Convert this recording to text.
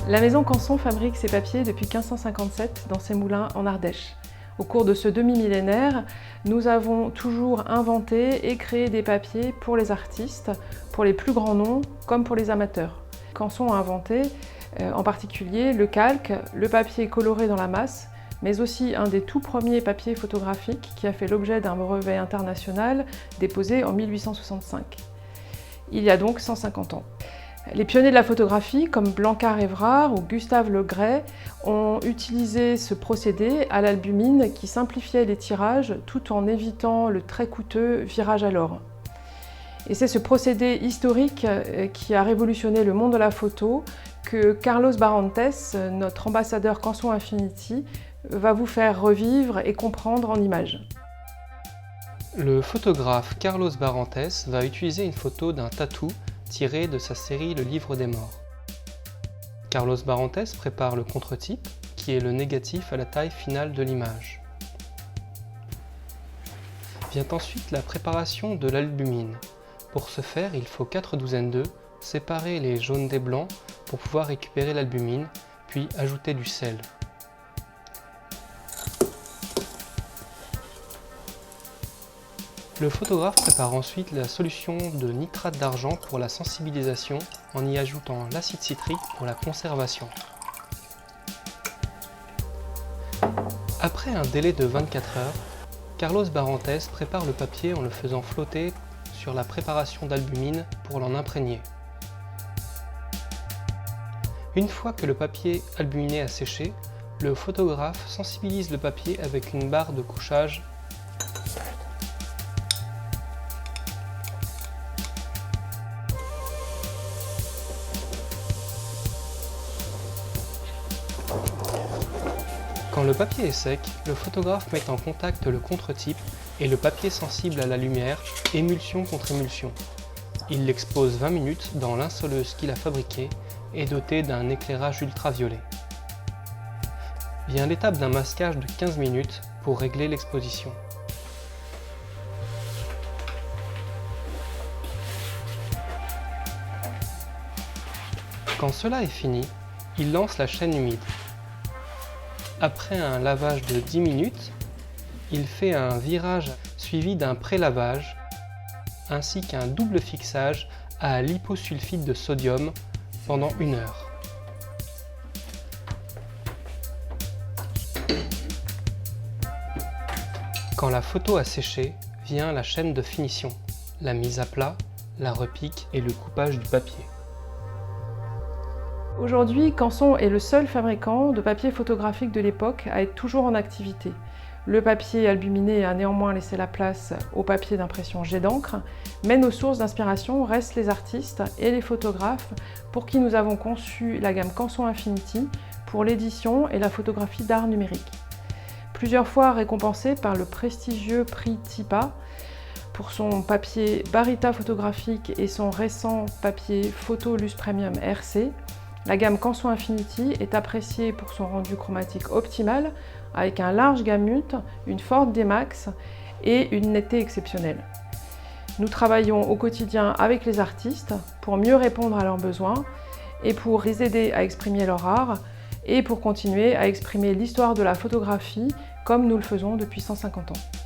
La maison Canson fabrique ses papiers depuis 1557 dans ses moulins en Ardèche. Au cours de ce demi-millénaire, nous avons toujours inventé et créé des papiers pour les artistes, pour les plus grands noms comme pour les amateurs. Canson a inventé en particulier le calque, le papier coloré dans la masse, mais aussi un des tout premiers papiers photographiques qui a fait l'objet d'un brevet international déposé en 1865. Il y a donc 150 ans. Les pionniers de la photographie, comme Blancard-Évrard ou Gustave Le Gray, ont utilisé ce procédé à l'albumine qui simplifiait les tirages tout en évitant le très coûteux virage à l'or. Et c'est ce procédé historique qui a révolutionné le monde de la photo que Carlos Barrantes, notre ambassadeur Canson Infinity, va vous faire revivre et comprendre en images. Le photographe Carlos Barrantes va utiliser une photo d'un tatou tiré de sa série Le Livre des Morts. Carlos Barrantes prépare le contre-type, qui est le négatif à la taille finale de l'image. Vient ensuite la préparation de l'albumine. Pour ce faire, il faut 4 douzaines d'œufs, séparer les jaunes des blancs pour pouvoir récupérer l'albumine, puis ajouter du sel. Le photographe prépare ensuite la solution de nitrate d'argent pour la sensibilisation en y ajoutant l'acide citrique pour la conservation. Après un délai de 24 heures, Carlos Barrantes prépare le papier en le faisant flotter sur la préparation d'albumine pour l'en imprégner. Une fois que le papier albuminé a séché, le photographe sensibilise le papier avec une barre de couchage . Quand le papier est sec, le photographe met en contact le contre-type et le papier sensible à la lumière, émulsion contre émulsion. Il l'expose 20 minutes dans l'insoleuse qu'il a fabriquée et dotée d'un éclairage ultraviolet. Vient l'étape d'un masquage de 15 minutes pour régler l'exposition. Quand cela est fini, il lance la chaîne humide. Après un lavage de 10 minutes, il fait un virage suivi d'un pré-lavage ainsi qu'un double fixage à l'hyposulfite de sodium pendant 1 heure. Quand la photo a séché, vient la chaîne de finition, la mise à plat, la repique et le coupage du papier. Aujourd'hui, Canson est le seul fabricant de papier photographique de l'époque à être toujours en activité. Le papier albuminé a néanmoins laissé la place au papier d'impression jet d'encre, mais nos sources d'inspiration restent les artistes et les photographes pour qui nous avons conçu la gamme Canson Infinity pour l'édition et la photographie d'art numérique. Plusieurs fois récompensé par le prestigieux prix TIPA pour son papier Barita photographique et son récent papier Photolus Premium RC, la gamme Canson Infinity est appréciée pour son rendu chromatique optimal, avec un large gamut, une forte démaxe et une netteté exceptionnelle. Nous travaillons au quotidien avec les artistes pour mieux répondre à leurs besoins et pour les aider à exprimer leur art et pour continuer à exprimer l'histoire de la photographie comme nous le faisons depuis 150 ans.